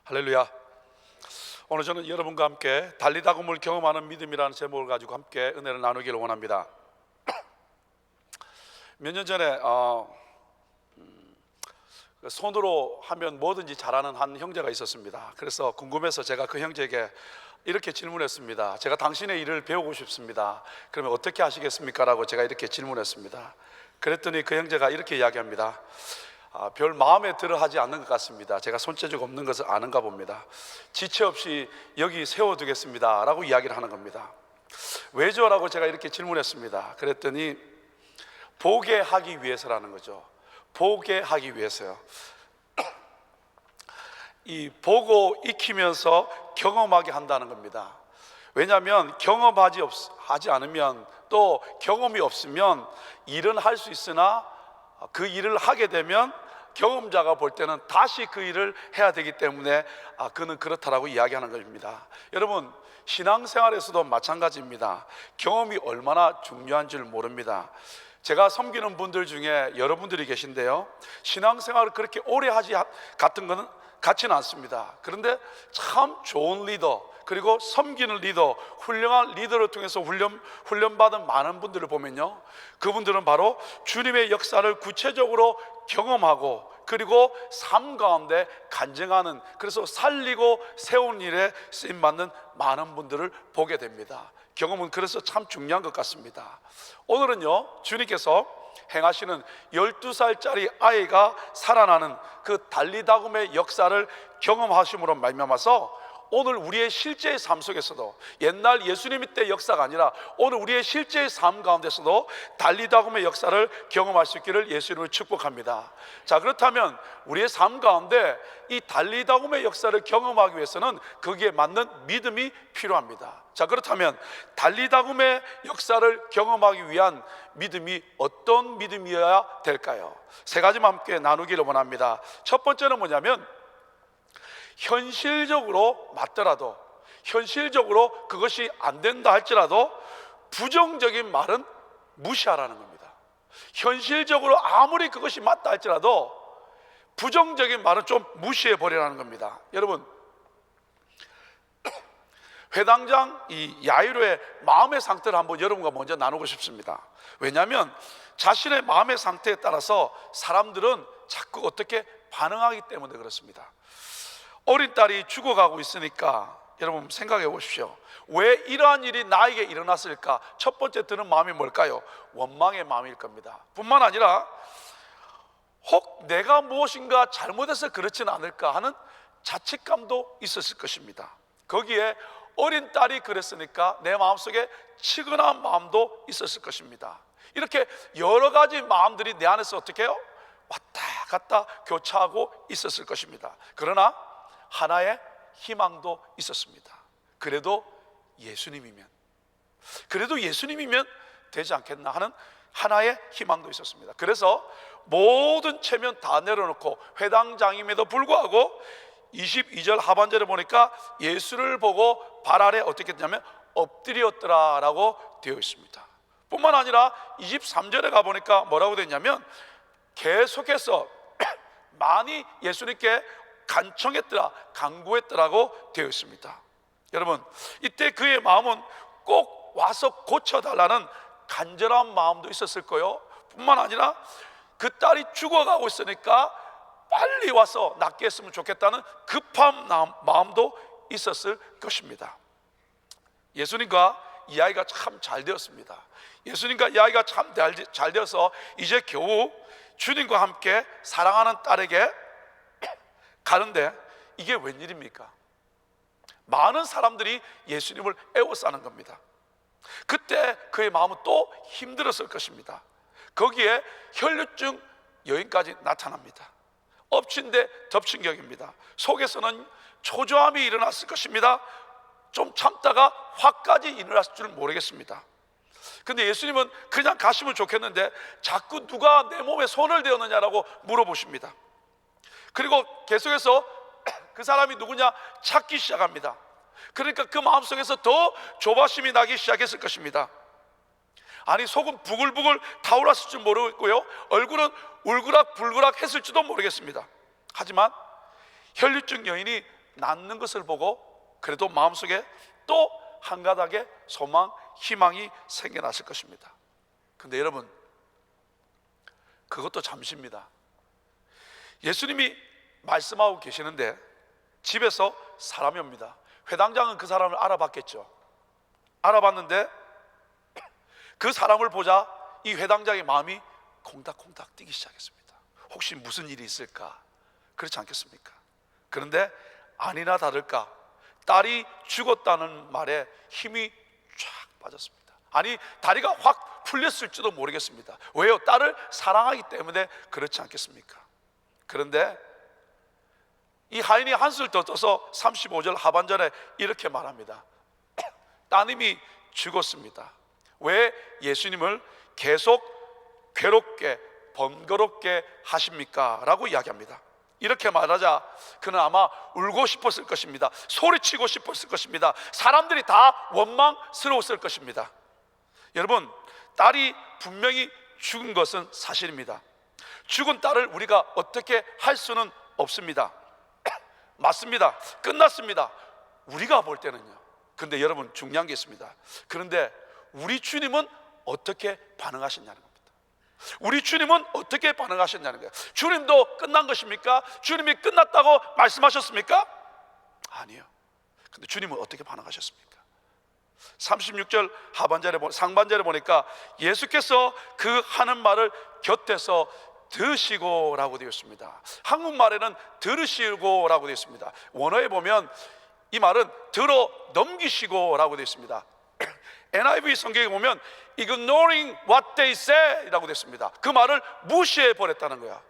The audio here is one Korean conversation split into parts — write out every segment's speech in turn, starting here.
할렐루야. 오늘 저는 여러분과 함께 달리다금을 경험하는 믿음이라는 제목을 가지고 함께 은혜를 나누기를 원합니다. 몇 년 전에 손으로 하면 뭐든지 잘하는 한 형제가 있었습니다. 그래서 궁금해서 제가 그 형제에게 이렇게 질문했습니다. 제가 당신의 일을 배우고 싶습니다. 그러면 어떻게 하시겠습니까? 라고 제가 이렇게 질문했습니다. 그랬더니 그 형제가 이렇게 이야기합니다. 별 마음에 들어 하지 않는 것 같습니다. 제가 손재주가 없는 것을 아는가 봅니다. 지체 없이 여기 세워두겠습니다 라고 이야기를 하는 겁니다. 왜죠? 라고 제가 이렇게 질문했습니다. 그랬더니 보게 하기 위해서라는 거죠. 보게 하기 위해서요. 이 보고 익히면서 경험하게 한다는 겁니다. 왜냐하면 하지 않으면, 또 경험이 없으면 일은 할 수 있으나 그 일을 하게 되면 경험자가 볼 때는 다시 그 일을 해야 되기 때문에 그는 그렇다라고 이야기하는 것입니다. 여러분, 신앙생활에서도 마찬가지입니다. 경험이 얼마나 중요한지를 모릅니다. 제가 섬기는 분들 중에 여러분들이 계신데요, 신앙생활을 그렇게 오래 하지 같은 거는 같지는 않습니다. 그런데 참 좋은 리더, 그리고 섬기는 리더, 훌륭한 리더를 통해서 훈련받은 많은 분들을 보면요, 그분들은 바로 주님의 역사를 구체적으로 경험하고, 그리고 삶 가운데 간증하는, 그래서 살리고 세운 일에 쓰임받는 많은 분들을 보게 됩니다. 경험은 그래서 참 중요한 것 같습니다. 오늘은요, 주님께서 행하시는 12살짜리 아이가 살아나는 그 달리다금의 역사를 경험하심으로 말미암아서 오늘 우리의 실제의 삶 속에서도, 옛날 예수님 때 역사가 아니라 오늘 우리의 실제의 삶 가운데서도 달리다금의 역사를 경험할 수 있기를 예수님을 축복합니다. 자, 그렇다면 우리의 삶 가운데 이 달리다금의 역사를 경험하기 위해서는 거기에 맞는 믿음이 필요합니다. 자, 그렇다면 달리다금의 역사를 경험하기 위한 믿음이 어떤 믿음이어야 될까요? 세 가지만 함께 나누기를 원합니다. 첫 번째는 뭐냐면, 현실적으로 맞더라도, 현실적으로 그것이 안 된다 할지라도 부정적인 말은 무시하라는 겁니다. 현실적으로 아무리 그것이 맞다 할지라도 부정적인 말은 좀 무시해 버리라는 겁니다. 여러분, 회당장 이 야이로의 마음의 상태를 한번 여러분과 먼저 나누고 싶습니다. 왜냐하면 자신의 마음의 상태에 따라서 사람들은 자꾸 어떻게 반응하기 때문에 그렇습니다. 어린 딸이 죽어가고 있으니까 여러분 생각해 보십시오. 왜 이러한 일이 나에게 일어났을까? 첫 번째 드는 마음이 뭘까요? 원망의 마음일 겁니다. 뿐만 아니라 혹 내가 무엇인가 잘못해서 그렇지는 않을까 하는 자책감도 있었을 것입니다. 거기에 어린 딸이 그랬으니까 내 마음속에 치근한 마음도 있었을 것입니다. 이렇게 여러 가지 마음들이 내 안에서 어떻게 해요? 왔다 갔다 교차하고 있었을 것입니다. 그러나 하나의 희망도 있었습니다. 그래도 예수님이면 되지 않겠나 하는 하나의 희망도 있었습니다. 그래서 모든 체면 다 내려놓고 회당장임에도 불구하고 22절 하반절에 보니까 예수를 보고 발 아래 어떻게 했냐면 엎드렸더라 라고 되어 있습니다. 뿐만 아니라 23절에 가보니까 뭐라고 되어 있냐면 계속해서 많이 예수님께 간청했더라, 간구했더라고 되어 있습니다. 여러분, 이때 그의 마음은 꼭 와서 고쳐달라는 간절한 마음도 있었을 거요, 뿐만 아니라 그 딸이 죽어가고 있으니까 빨리 와서 낫게 했으면 좋겠다는 급한 마음도 있었을 것입니다. 예수님과 이 아이가 참 잘 되었습니다. 예수님과 이 아이가 참 잘 되어서 이제 겨우 주님과 함께 사랑하는 딸에게 가는데, 이게 웬일입니까? 많은 사람들이 예수님을 애워싸는 겁니다. 그때 그의 마음은 또 힘들었을 것입니다. 거기에 혈류증 여인까지 나타납니다. 엎친 데 덮친 격입니다. 속에서는 초조함이 일어났을 것입니다. 좀 참다가 화까지 일어났을 줄 모르겠습니다. 근데 예수님은 그냥 가시면 좋겠는데 자꾸 누가 내 몸에 손을 대었느냐라고 물어보십니다. 그리고 계속해서 그 사람이 누구냐 찾기 시작합니다. 그러니까 그 마음속에서 더 조바심이 나기 시작했을 것입니다. 아니, 속은 부글부글 타올랐을 줄 모르겠고요, 얼굴은 울그락불그락 했을지도 모르겠습니다. 하지만 혈류증 여인이 낫는 것을 보고 그래도 마음속에 또 한 가닥의 소망, 희망이 생겨났을 것입니다. 근데 여러분, 그것도 잠시입니다. 예수님이 말씀하고 계시는데 집에서 사람이 옵니다. 회당장은 그 사람을 알아봤겠죠. 알아봤는데 그 사람을 보자 이 회당장의 마음이 콩닥콩닥 뛰기 시작했습니다. 혹시 무슨 일이 있을까? 그렇지 않겠습니까? 그런데 아니나 다를까 딸이 죽었다는 말에 힘이 쫙 빠졌습니다. 아니, 다리가 확 풀렸을지도 모르겠습니다. 왜요? 딸을 사랑하기 때문에 그렇지 않겠습니까? 그런데 이 하인이 한술 더 떠서 35절 하반절에 이렇게 말합니다. 따님이 죽었습니다. 왜 예수님을 계속 괴롭게 번거롭게 하십니까? 라고 이야기합니다. 이렇게 말하자 그는 아마 울고 싶었을 것입니다. 소리치고 싶었을 것입니다. 사람들이 다 원망스러웠을 것입니다. 여러분, 딸이 분명히 죽은 것은 사실입니다. 죽은 딸을 우리가 어떻게 할 수는 없습니다. 맞습니다. 끝났습니다. 우리가 볼 때는요. 근데 여러분, 중요한 게 있습니다. 그런데 우리 주님은 어떻게 반응하셨냐는 겁니다. 우리 주님은 어떻게 반응하셨냐는 거예요. 주님도 끝난 것입니까? 주님이 끝났다고 말씀하셨습니까? 아니요. 근데 주님은 어떻게 반응하셨습니까? 36절 상반절에 보니까 예수께서 그 하는 말을 곁에서 드시고라고 되어 있습니다. 한국말에는 들으시고라고 되어 있습니다. 원어에 보면 이 말은 들어 넘기시고라고 되어 있습니다. NIV 성경에 보면 ignoring what they say 라고 되어 있습니다. 그 말을 무시해 버렸다는 거야.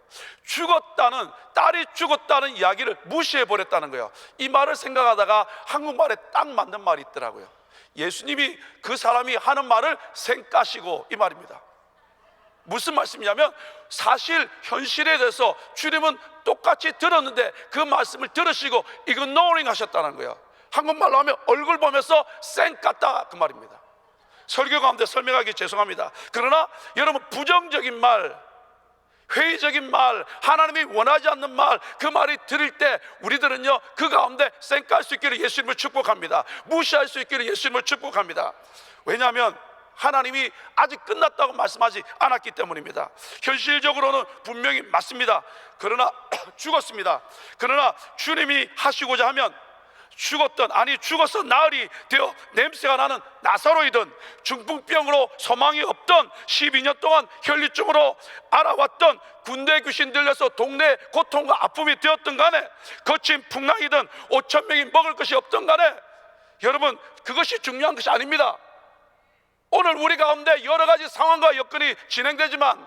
죽었다는, 딸이 죽었다는 이야기를 무시해 버렸다는 거야. 이 말을 생각하다가 한국말에 딱 맞는 말이 있더라고요. 예수님이 그 사람이 하는 말을 생까시고, 이 말입니다. 무슨 말씀이냐면 사실 현실에 대해서 주님은 똑같이 들었는데 그 말씀을 들으시고 ignoring 하셨다는 거예요. 한국말로 하면 얼굴 보면서 쌩 깠다, 그 말입니다. 설교 가운데 설명하기 죄송합니다. 그러나 여러분, 부정적인 말, 회의적인 말, 하나님이 원하지 않는 말, 그 말이 들을 때 우리들은요 그 가운데 쌩 깔 수 있기를 예수님을 축복합니다. 무시할 수 있기를 예수님을 축복합니다. 왜냐하면 하나님이 아직 끝났다고 말씀하지 않았기 때문입니다. 현실적으로는 분명히 맞습니다. 그러나 죽었습니다. 그러나 주님이 하시고자 하면 죽었던, 아니 죽어서 나흘이 되어 냄새가 나는 나사로이든, 중풍병으로 소망이 없던, 12년 동안 혈류증으로 알아왔던, 군대 귀신 들려서 동네 고통과 아픔이 되었던 간에, 거친 풍랑이든 5천 명이 먹을 것이 없던 간에, 여러분, 그것이 중요한 것이 아닙니다. 오늘 우리 가운데 여러 가지 상황과 여건이 진행되지만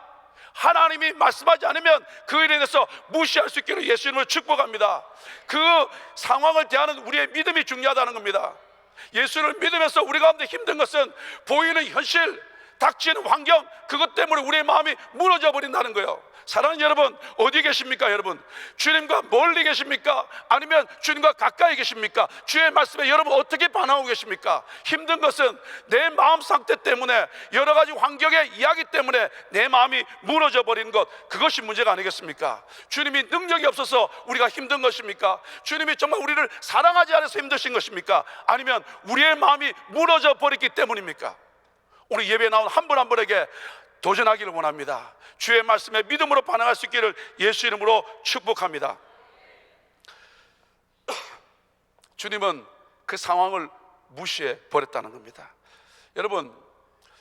하나님이 말씀하지 않으면 그 일에 대해서 무시할 수 있기를 예수님을 축복합니다. 그 상황을 대하는 우리의 믿음이 중요하다는 겁니다. 예수를 믿으면서 우리 가운데 힘든 것은 보이는 현실, 닥치는 환경, 그것 때문에 우리의 마음이 무너져 버린다는 거예요. 사랑하는 여러분, 어디 계십니까? 여러분, 주님과 멀리 계십니까? 아니면 주님과 가까이 계십니까? 주의 말씀에 여러분 어떻게 반응하고 계십니까? 힘든 것은 내 마음 상태 때문에, 여러 가지 환경의 이야기 때문에 내 마음이 무너져 버린 것, 그것이 문제가 아니겠습니까? 주님이 능력이 없어서 우리가 힘든 것입니까? 주님이 정말 우리를 사랑하지 않아서 힘드신 것입니까? 아니면 우리의 마음이 무너져 버렸기 때문입니까? 오늘 예배에 나온 한 분 한 분에게 도전하기를 원합니다. 주의 말씀에 믿음으로 반응할 수 있기를 예수 이름으로 축복합니다. 주님은 그 상황을 무시해 버렸다는 겁니다. 여러분,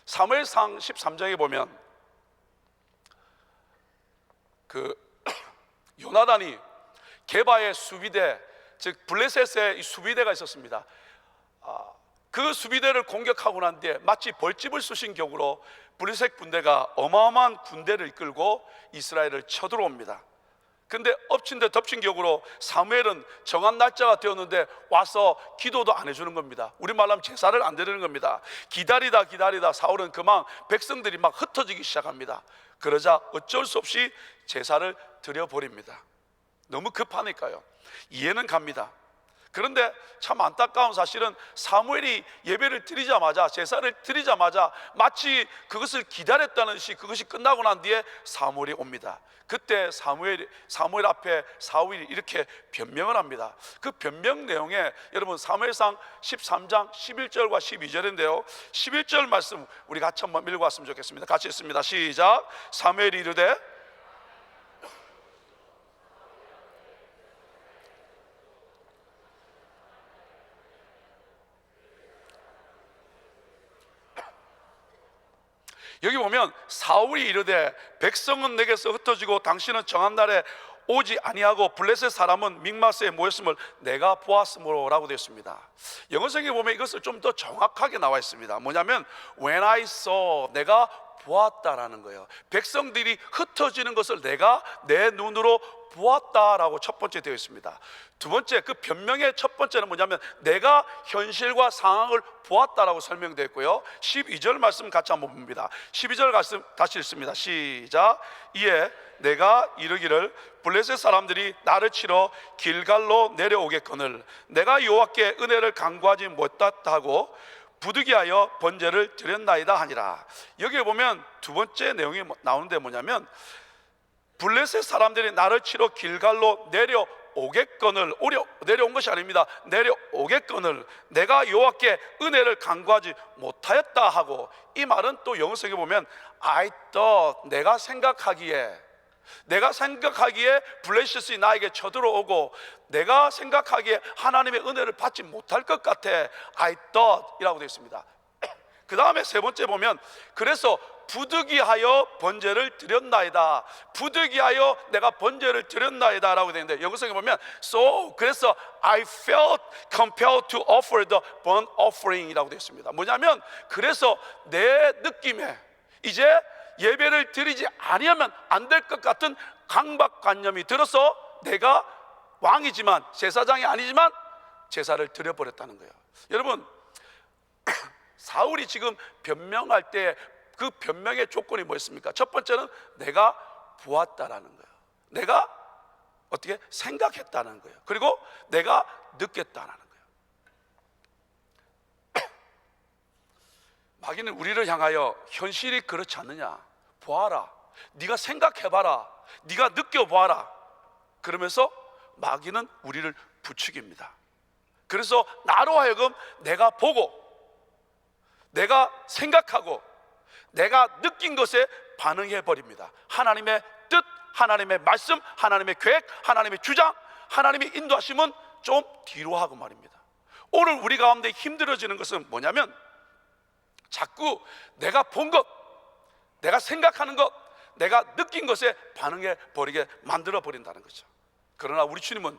사무엘상 13장에 보면 그 요나단이 게바의 수비대, 즉 블레셋의 이 수비대가 있었습니다. 그 수비대를 공격하고 난 뒤에 마치 벌집을 쑤신 격으로 블레셋 군대가 어마어마한 군대를 이끌고 이스라엘을 쳐들어옵니다. 근데 엎친 데 덮친 격으로 사무엘은 정한 날짜가 되었는데 와서 기도도 안 해주는 겁니다. 우리말로 하면 제사를 안 드리는 겁니다. 기다리다 사울은 그만 백성들이 막 흩어지기 시작합니다. 그러자 어쩔 수 없이 제사를 드려버립니다. 너무 급하니까요. 이해는 갑니다. 그런데 참 안타까운 사실은 사무엘이 예배를 드리자마자, 제사를 드리자마자 마치 그것을 기다렸다는 듯이 그것이 끝나고 난 뒤에 사무엘이 옵니다. 그때 사무엘 앞에 사울이 이렇게 변명을 합니다. 그 변명 내용에 여러분 사무엘상 13장 11절과 12절인데요 11절 말씀 우리 같이 한번 읽고 왔으면 좋겠습니다. 같이 읽습니다. 시작. 사무엘이 이르되 여기 보면 사울이 이르되 백성은 내게서 흩어지고 당신은 정한 날에 오지 아니하고 블레셋 사람은 믹마스에 모였음을 내가 보았으므로라고 되어 있습니다. 영어성에 보면 이것을 좀 더 정확하게 나와 있습니다. 뭐냐면 when I saw, 내가 보았다라는 거예요. 백성들이 흩어지는 것을 내가 내 눈으로 보았다라고 첫 번째 되어 있습니다. 두 번째, 그 변명의 첫 번째는 뭐냐면 내가 현실과 상황을 보았다라고 설명되어 있고요 12절 말씀 같이 한번 봅니다. 12절 말씀 다시 읽습니다. 시작. 이에 내가 이르기를 블레셋 사람들이 나를 치러 길갈로 내려오겠거늘 내가 여호와께 은혜를 간구하지 못했다 하고 부득이하여 번제를 드렸나이다 하니라. 여기에 보면 두 번째 내용이 나오는데 뭐냐면 블레셋 사람들이 나를 치러 길갈로 내려오겠거늘, 내려온 것이 아닙니다. 내려오겠거늘 내가 여호와께 은혜를 간구하지 못하였다 하고, 이 말은 또 영어성에 보면 I thought, 내가 생각하기에 블레셋이 나에게 쳐들어오고 내가 생각하기에 하나님의 은혜를 받지 못할 것 같아 I thought 이라고 되어 있습니다. 그 다음에 세 번째 보면 그래서 부득이하여 번제를 드렸나이다, 부득이하여 내가 번제를 드렸나이다 라고 되어 있는데 영어성에 보면 so, 그래서 I felt compelled to offer the burnt offering 이라고 되어 있습니다. 뭐냐면 그래서 내 느낌에 이제 예배를 드리지 아니하면 안 될 것 같은 강박관념이 들어서 내가 왕이지만 제사장이 아니지만 제사를 드려버렸다는 거예요. 여러분 사울이 지금 변명할 때 그 변명의 조건이 뭐였습니까? 첫 번째는 내가 보았다라는 거예요. 내가 어떻게 생각했다는 거예요. 그리고 내가 느꼈다라는 거예요. 마귀는 우리를 향하여 현실이 그렇지 않느냐, 보아라, 네가 생각해봐라, 네가 느껴봐라, 그러면서 마귀는 우리를 부추깁니다. 그래서 나로 하여금 내가 보고 내가 생각하고 내가 느낀 것에 반응해 버립니다. 하나님의 뜻, 하나님의 말씀, 하나님의 계획, 하나님의 주장, 하나님의 인도하심은 좀 뒤로 하고 말입니다. 오늘 우리 가운데 힘들어지는 것은 뭐냐면 자꾸 내가 본 것, 내가 생각하는 것, 내가 느낀 것에 반응해 버리게 만들어 버린다는 거죠. 그러나 우리 주님은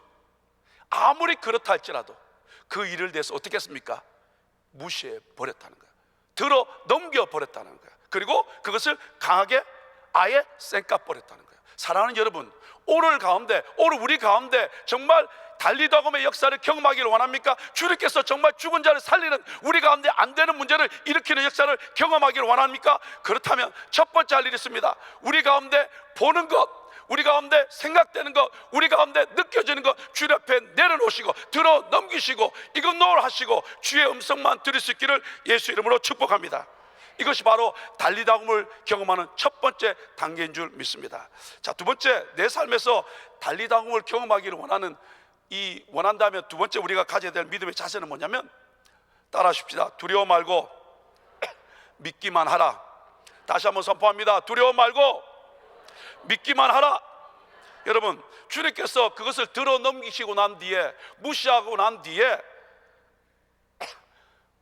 아무리 그렇다 할지라도 그 일을 대해서 어떻게 했습니까? 무시해 버렸다는 거예요. 들어 넘겨 버렸다는 거예요. 그리고 그것을 강하게 아예 쌩까 버렸다는 거예요. 사랑하는 여러분, 오늘 우리 가운데 정말 달리다곰의 역사를 경험하기를 원합니까? 주님께서 정말 죽은 자를 살리는, 우리 가운데 안 되는 문제를 일으키는 역사를 경험하기를 원합니까? 그렇다면 첫 번째 할 일이 있습니다. 우리 가운데 보는 것, 우리 가운데 생각되는 것, 우리 가운데 느껴지는 것 주님 앞에 내려놓으시고 들어 넘기시고 이그노를 하시고 주의 음성만 들을 수 있기를 예수 이름으로 축복합니다. 이것이 바로 달리다움을 경험하는 첫 번째 단계인 줄 믿습니다. 자, 두 번째, 내 삶에서 달리다움을 경험하기를 원한다면 두 번째 우리가 가져야 될 믿음의 자세는 뭐냐면, 따라하십시다. 두려워 말고 믿기만 하라. 다시 한번 선포합니다. 두려워 말고 믿기만 하라. 여러분, 주님께서 그것을 들어 넘기시고 난 뒤에, 무시하고 난 뒤에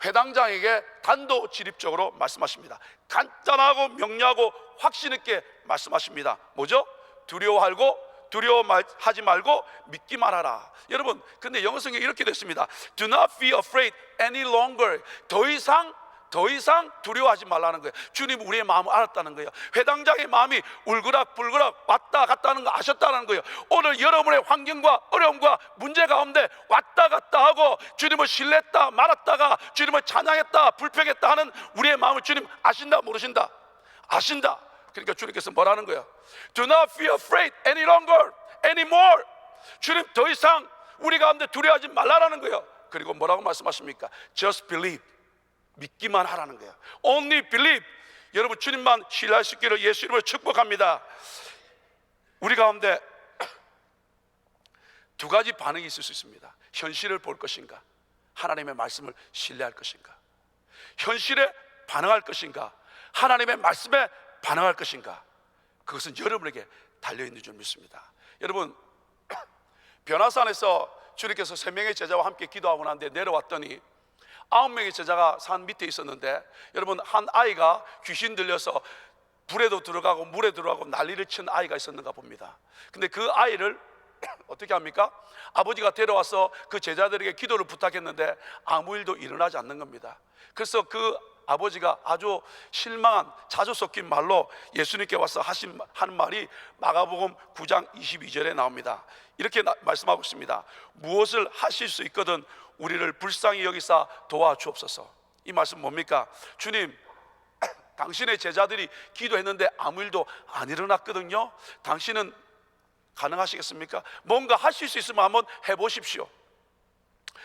회당장에게 단도직입적으로 말씀하십니다. 간단하고 명료하고 확신 있게 말씀하십니다. 뭐죠? 두려워하지 말고 믿기만 하라. 여러분, 근데 영어성에 이렇게 됐습니다. Do not be afraid any longer. 더 이상 두려워하지 말라는 거예요. 주님 우리의 마음을 알았다는 거예요. 회당장의 마음이 울그락불그락 왔다 갔다 하는 거 아셨다는 거예요. 오늘 여러분의 환경과 어려움과 문제 가운데 왔다 갔다 하고 주님을 신뢰했다 말았다가 주님을 찬양했다 불평했다 하는 우리의 마음을 주님 아신다 모르신다? 아신다. 그러니까 주님께서 뭐라는 거예요? Do not be afraid any longer, anymore. 주님 더 이상 우리 가운데 두려워하지 말라라는 거예요. 그리고 뭐라고 말씀하십니까? Just believe, 믿기만 하라는 거예요. Only believe. 여러분, 주님만 신뢰할 수 있기를 예수 이름으로 축복합니다. 우리 가운데 두 가지 반응이 있을 수 있습니다. 현실을 볼 것인가, 하나님의 말씀을 신뢰할 것인가. 현실에 반응할 것인가, 하나님의 말씀에 반응할 것인가. 그것은 여러분에게 달려있는 줄 믿습니다. 여러분, 변화산에서 주님께서 3명의 제자와 함께 기도하고 난 뒤에 내려왔더니 9명의 제자가 산 밑에 있었는데, 여러분, 한 아이가 귀신 들려서 불에도 들어가고 물에 들어가고 난리를 친 아이가 있었는가 봅니다. 근데 그 아이를 어떻게 합니까? 아버지가 데려와서 그 제자들에게 기도를 부탁했는데 아무 일도 일어나지 않는 겁니다. 그래서 그 아버지가 아주 실망한, 자주 섞인 말로 예수님께 와서 하는 말이 마가복음 9장 22절에 나옵니다. 이렇게 말씀하고 있습니다. 무엇을 하실 수 있거든 우리를 불쌍히 여기사 도와주옵소서. 이 말씀 뭡니까? 주님, 당신의 제자들이 기도했는데 아무 일도 안 일어났거든요. 당신은 가능하시겠습니까? 뭔가 하실 수 있으면 한번 해보십시오.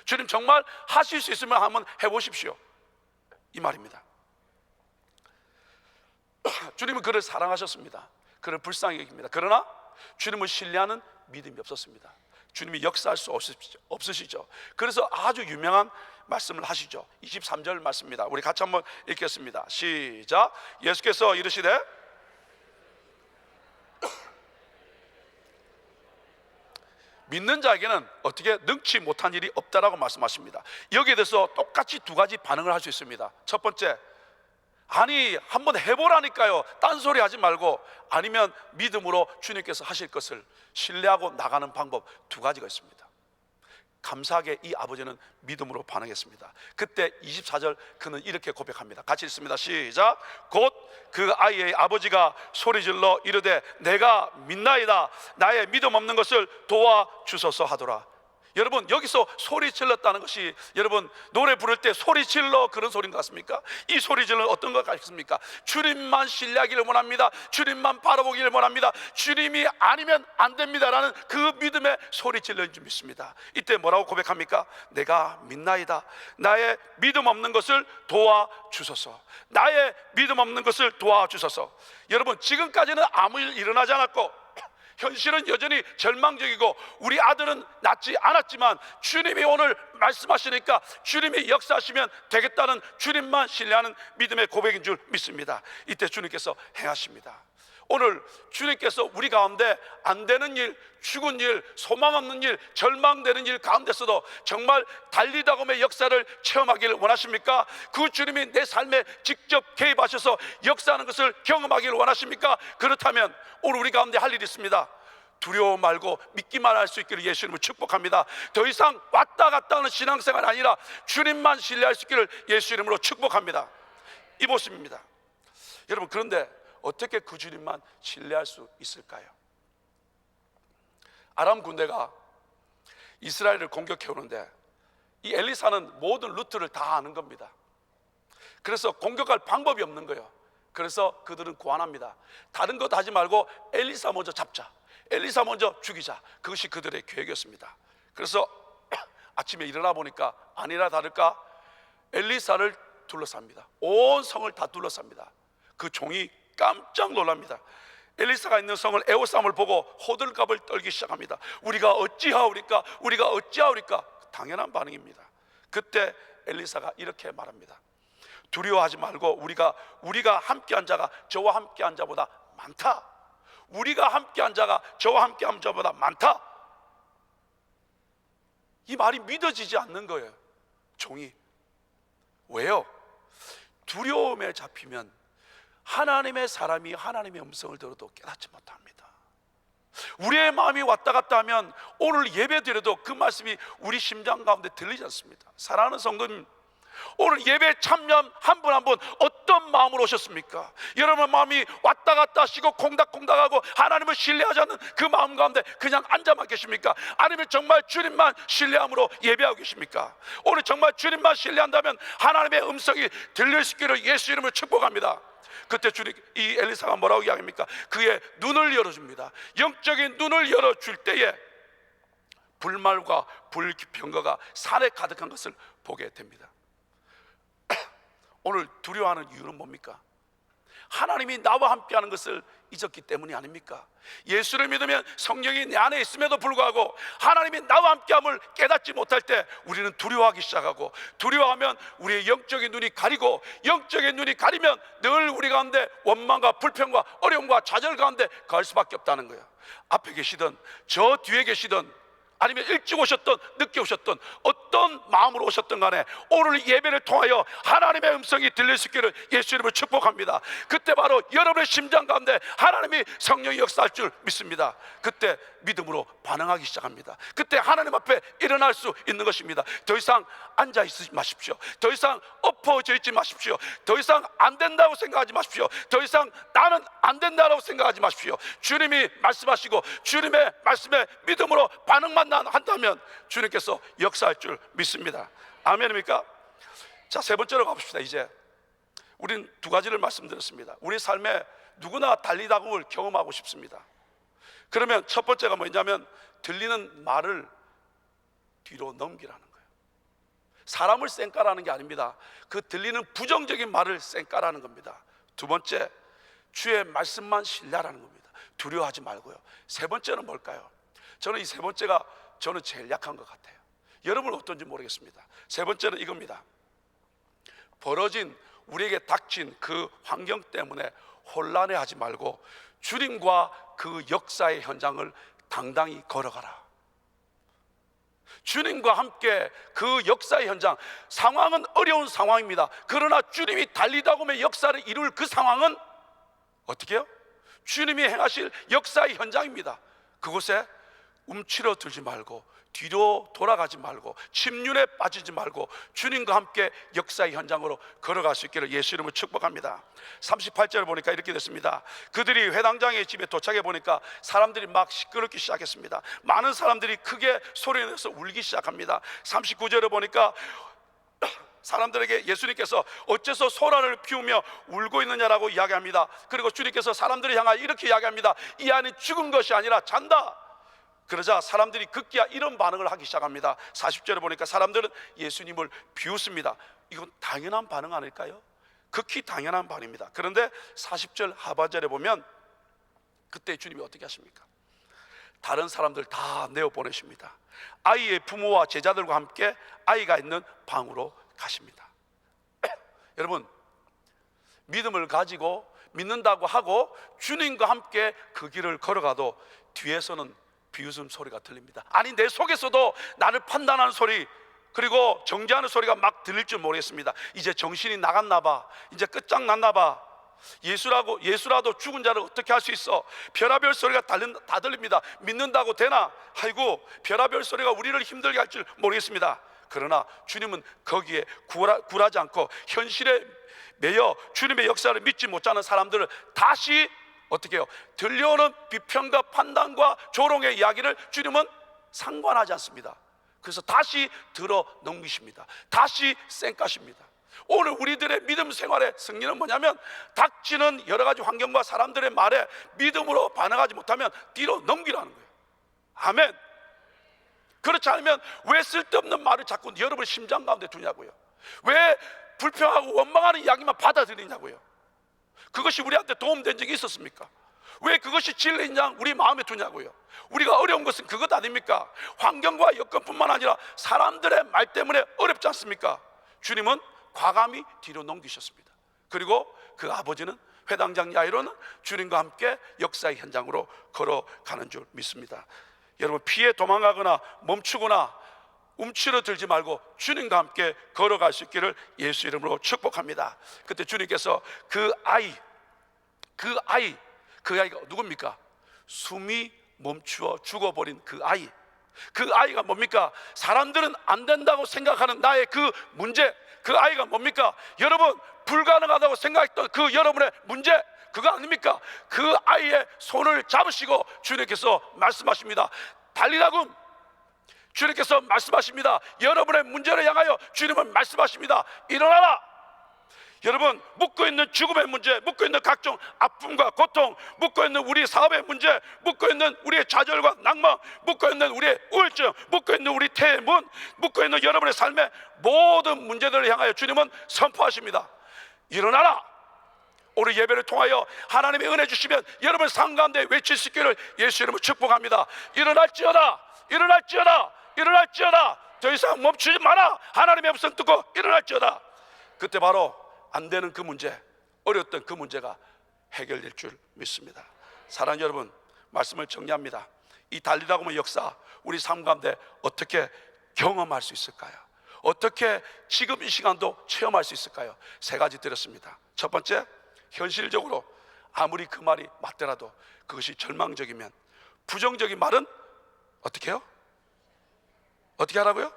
주님, 정말 하실 수 있으면 한번 해보십시오. 이 말입니다. 주님은 그를 사랑하셨습니다. 그를 불쌍히 여깁니다. 그러나 주님을 신뢰하는 믿음이 없었습니다. 주님이 역사할 수 없으시죠. 그래서 아주 유명한 말씀을 하시죠. 23절 말씀입니다. 우리 같이 한번 읽겠습니다. 시작. 예수께서 이르시되 믿는 자에게는 어떻게 능치 못한 일이 없다라고 말씀하십니다. 여기에 대해서 똑같이 두 가지 반응을 할 수 있습니다. 첫 번째, 아니 한번 해보라니까요, 딴소리 하지 말고. 아니면 믿음으로 주님께서 하실 것을 신뢰하고 나가는 방법, 두 가지가 있습니다. 감사하게 이 아버지는 믿음으로 반응했습니다. 그때 24절 그는 이렇게 고백합니다. 같이 읽습니다. 시작. 곧 그 아이의 아버지가 소리질러 이르되 내가 믿나이다, 나의 믿음 없는 것을 도와주소서 하더라. 여러분, 여기서 소리 질렀다는 것이, 여러분 노래 부를 때 소리 질러 그런 소리인 것 같습니까? 이 소리 질러 어떤 것 같습니까? 주님만 신뢰하기를 원합니다. 주님만 바라보기를 원합니다. 주님이 아니면 안 됩니다라는 그 믿음의 소리 질러인 줄 믿습니다. 이때 뭐라고 고백합니까? 내가 믿나이다, 나의 믿음 없는 것을 도와주소서. 나의 믿음 없는 것을 도와주소서. 여러분, 지금까지는 아무 일 일어나지 않았고 현실은 여전히 절망적이고 우리 아들은 낳지 않았지만 주님이 오늘 말씀하시니까 주님이 역사하시면 되겠다는 주님만 신뢰하는 믿음의 고백인 줄 믿습니다. 이때 주님께서 행하십니다. 오늘 주님께서 우리 가운데 안 되는 일, 죽은 일, 소망 없는 일, 절망되는 일 가운데서도 정말 달리다곰의 역사를 체험하기를 원하십니까? 그 주님이 내 삶에 직접 개입하셔서 역사하는 것을 경험하기를 원하십니까? 그렇다면 오늘 우리 가운데 할 일이 있습니다. 두려워 말고 믿기만 할 수 있기를 예수 이름으로 축복합니다. 더 이상 왔다 갔다 하는 신앙생활이 아니라 주님만 신뢰할 수 있기를 예수 이름으로 축복합니다. 이 모습입니다. 여러분, 그런데 어떻게 그 주님만 신뢰할 수 있을까요? 아람 군대가 이스라엘을 공격해 오는데 이 엘리사는 모든 루트를 다 아는 겁니다. 그래서 공격할 방법이 없는 거예요. 그래서 그들은 고안합니다. 다른 것 하지 말고 엘리사 먼저 잡자, 엘리사 먼저 죽이자. 그것이 그들의 계획이었습니다. 그래서 아침에 일어나 보니까 아니나 다를까 엘리사를 둘러쌉니다. 온 성을 다 둘러쌉니다. 그 종이 깜짝 놀랍니다. 엘리사가 있는 성을 에워싸움을 보고 호들갑을 떨기 시작합니다. 우리가 어찌하오리까, 우리가 어찌하오리까. 당연한 반응입니다. 그때 엘리사가 이렇게 말합니다. 두려워하지 말고 우리가 함께한 자가 저와 함께한 자보다 많다. 우리가 함께한 자가 저와 함께한 자보다 많다. 이 말이 믿어지지 않는 거예요. 종이. 왜요? 두려움에 잡히면 하나님의 사람이 하나님의 음성을 들어도 깨닫지 못합니다. 우리의 마음이 왔다 갔다 하면 오늘 예배 드려도 그 말씀이 우리 심장 가운데 들리지 않습니다. 사랑하는 성도님, 오늘 예배 참여한 한 분 한 분 어떤 마음으로 오셨습니까? 여러분 마음이 왔다 갔다 하시고 콩닥콩닥하고 하나님을 신뢰하지 않는 그 마음 가운데 그냥 앉아만 계십니까? 아니면 정말 주님만 신뢰함으로 예배하고 계십니까? 오늘 정말 주님만 신뢰한다면 하나님의 음성이 들릴 수 있기를 예수 이름으로 축복합니다. 그때 주님, 이 엘리사가 뭐라고 이야기합니까? 그의 눈을 열어줍니다. 영적인 눈을 열어줄 때에 불말과 불병거가 산에 가득한 것을 보게 됩니다. 오늘 두려워하는 이유는 뭡니까? 하나님이 나와 함께하는 것을 잊었기 때문이 아닙니까? 예수를 믿으면 성령이 내 안에 있음에도 불구하고 하나님이 나와 함께함을 깨닫지 못할 때 우리는 두려워하기 시작하고, 두려워하면 우리의 영적인 눈이 가리고, 영적인 눈이 가리면 늘 우리 가운데 원망과 불평과 어려움과 좌절 가운데 갈 수밖에 없다는 거예요. 앞에 계시든 저 뒤에 계시든 아니면 일찍 오셨던 늦게 오셨던 어떤 마음으로 오셨던 간에 오늘 예배를 통하여 하나님의 음성이 들릴 수 있기를 예수 이름으로 축복합니다. 그때 바로 여러분의 심장 가운데 하나님이 성령이 역사할 줄 믿습니다. 그때 믿음으로 반응하기 시작합니다. 그때 하나님 앞에 일어날 수 있는 것입니다. 더 이상 앉아 있지 마십시오. 더 이상 엎어져 있지 마십시오. 더 이상 안 된다고 생각하지 마십시오. 더 이상 나는 안 된다고 생각하지 마십시오. 주님이 말씀하시고 주님의 말씀에 믿음으로 반응만 한다면 주님께서 역사할 줄 믿습니다. 아멘입니까? 자, 세 번째로 가봅시다. 이제 우린 두 가지를 말씀드렸습니다. 우리 삶에 누구나 달리다움을 경험하고 싶습니다. 그러면 첫 번째가 뭐냐면 들리는 말을 뒤로 넘기라는 거예요. 사람을 쌩까라는 게 아닙니다. 그 들리는 부정적인 말을 쌩까라는 겁니다. 두 번째, 주의 말씀만 신뢰하라는 겁니다. 두려워하지 말고요. 세 번째는 뭘까요? 저는 이 세 번째가 저는 제일 약한 것 같아요. 여러분은 어떤지 모르겠습니다. 세 번째는 이겁니다. 벌어진 우리에게 닥친 그 환경 때문에 혼란해하지 말고 주님과 그 역사의 현장을 당당히 걸어가라. 주님과 함께 그 역사의 현장, 상황은 어려운 상황입니다. 그러나 주님이 달리다곰의 역사를 이룰 그 상황은 어떻게 해요? 주님이 행하실 역사의 현장입니다. 그곳에 움츠러들지 말고 뒤로 돌아가지 말고 침륜에 빠지지 말고 주님과 함께 역사의 현장으로 걸어갈 수 있기를 예수 이름으로 축복합니다. 38절을 보니까 이렇게 됐습니다. 그들이 회당장의 집에 도착해 보니까 사람들이 막 시끄럽기 시작했습니다. 많은 사람들이 크게 소리내서 울기 시작합니다. 39절을 보니까 사람들에게 예수님께서 어째서 소란을 피우며 울고 있느냐라고 이야기합니다. 그리고 주님께서 사람들을 향하여 이렇게 이야기합니다. 이 아이는 죽은 것이 아니라 잔다. 그러자 사람들이 급기야 이런 반응을 하기 시작합니다. 40절에 보니까 사람들은 예수님을 비웃습니다. 이건 당연한 반응 아닐까요? 극히 당연한 반응입니다. 그런데 40절 하반절에 보면 그때 주님이 어떻게 하십니까? 다른 사람들 다 내어보내십니다. 아이의 부모와 제자들과 함께 아이가 있는 방으로 가십니다. 여러분, 믿음을 가지고 믿는다고 하고 주님과 함께 그 길을 걸어가도 뒤에서는 비웃음 소리가 들립니다. 아니, 내 속에서도 나를 판단하는 소리, 그리고 정죄하는 소리가 막 들릴 줄 모르겠습니다. 이제 정신이 나갔나 봐. 이제 끝장났나 봐. 예수라도 죽은 자를 어떻게 할 수 있어? 별하별 소리가 다 들립니다. 믿는다고 되나? 아이고, 별하별 소리가 우리를 힘들게 할 줄 모르겠습니다. 그러나 주님은 거기에 굴하지 않고 현실에 매여 주님의 역사를 믿지 못하는 사람들을 다시 어떻게 해요? 들려오는 비평과 판단과 조롱의 이야기를 주님은 상관하지 않습니다. 그래서 다시 들어 넘기십니다. 다시 쌩까십니다. 오늘 우리들의 믿음 생활의 승리는 뭐냐면 닥치는 여러 가지 환경과 사람들의 말에 믿음으로 반응하지 못하면 뒤로 넘기라는 거예요. 아멘. 그렇지 않으면 왜 쓸데없는 말을 자꾸 여러분 심장 가운데 두냐고요? 왜 불평하고 원망하는 이야기만 받아들이냐고요? 그것이 우리한테 도움된 적이 있었습니까? 왜 그것이 진리인 양 우리 마음에 두냐고요? 우리가 어려운 것은 그것 아닙니까? 환경과 여건뿐만 아니라 사람들의 말 때문에 어렵지 않습니까? 주님은 과감히 뒤로 넘기셨습니다. 그리고 그 아버지는 회당장 야이로는 주님과 함께 역사의 현장으로 걸어가는 줄 믿습니다. 여러분, 피해 도망가거나 멈추거나 움츠러들지 말고 주님과 함께 걸어갈 수 있기를 예수 이름으로 축복합니다. 그때 주님께서 그 아이가 누굽니까? 숨이 멈추어 죽어버린 그 아이가 뭡니까? 사람들은 안 된다고 생각하는 나의 그 문제, 그 아이가 뭡니까? 여러분, 불가능하다고 생각했던 그 여러분의 문제, 그거 아닙니까? 그 아이의 손을 잡으시고 주님께서 말씀하십니다. 달리라금. 주님께서 말씀하십니다. 여러분의 문제를 향하여 주님은 말씀하십니다. 일어나라. 여러분, 묶어 있는 죽음의 문제, 묶어 있는 각종 아픔과 고통, 묶어 있는 우리 사업의 문제, 묶어 있는 우리의 좌절과 낭만, 묶어 있는 우리의 우울증, 묶어 있는 우리 태의 문, 묶어 있는 여러분의 삶의 모든 문제들을 향하여 주님은 선포하십니다. 일어나라. 오늘 예배를 통하여 하나님의 은혜 주시면 여러분 삶 가운데 외칠 수 있기를 예수 이름으로 축복합니다. 일어날지어다, 일어날지어다, 일어날지어다. 더 이상 멈추지 마라. 하나님의 음성 듣고 일어날지어다. 그때 바로 안 되는 그 문제, 어려웠던 그 문제가 해결될 줄 믿습니다. 사랑하는 여러분, 말씀을 정리합니다. 이 달리다 보면 역사, 우리 삶 가운데 어떻게 경험할 수 있을까요? 어떻게 지금 이 시간도 체험할 수 있을까요? 세 가지 드렸습니다. 첫 번째, 현실적으로 아무리 그 말이 맞더라도 그것이 절망적이면, 부정적인 말은 어떻게 해요? 어떻게 하라고요?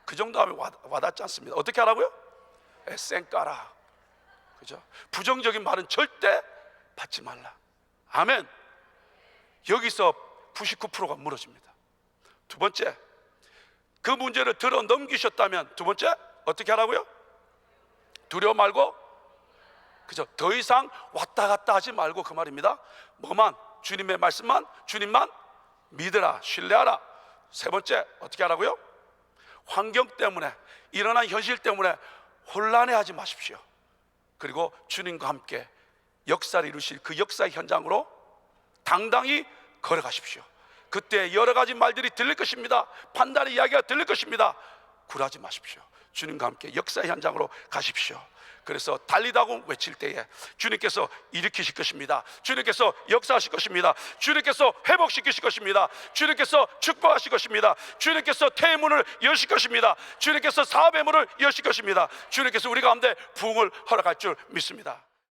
그 정도 하면 와닿지 않습니다. 어떻게 하라고요? 쌩까라. 그죠? 부정적인 말은 절대 받지 말라. 아멘. 여기서 99%가 무너집니다. 두 번째, 그 문제를 들어 넘기셨다면 두 번째 어떻게 하라고요? 두려워 말고, 그죠? 더 이상 왔다 갔다 하지 말고, 그 말입니다. 뭐만? 주님의 말씀만, 주님만 믿으라, 신뢰하라. 세 번째 어떻게 하라고요? 환경 때문에, 일어난 현실 때문에 혼란해하지 마십시오. 그리고 주님과 함께 역사를 이루실 그 역사의 현장으로 당당히 걸어가십시오. 그때 여러 가지 말들이 들릴 것입니다. 판단의 이야기가 들릴 것입니다. 굴하지 마십시오. 주님과 함께 역사의 현장으로 가십시오. 그래서 달리다고 외칠 때에 주님께서 일으키실 것입니다. 주님께서 역사하실 것입니다. 주님께서 회복시키실 것입니다. 주님께서 축복하실 것입니다. 주님께서 태의 문을 여실 것입니다. 주님께서 사업의 문을 여실 것입니다. 주님께서 우리 가운데 부흥을 허락할 줄 믿습니다.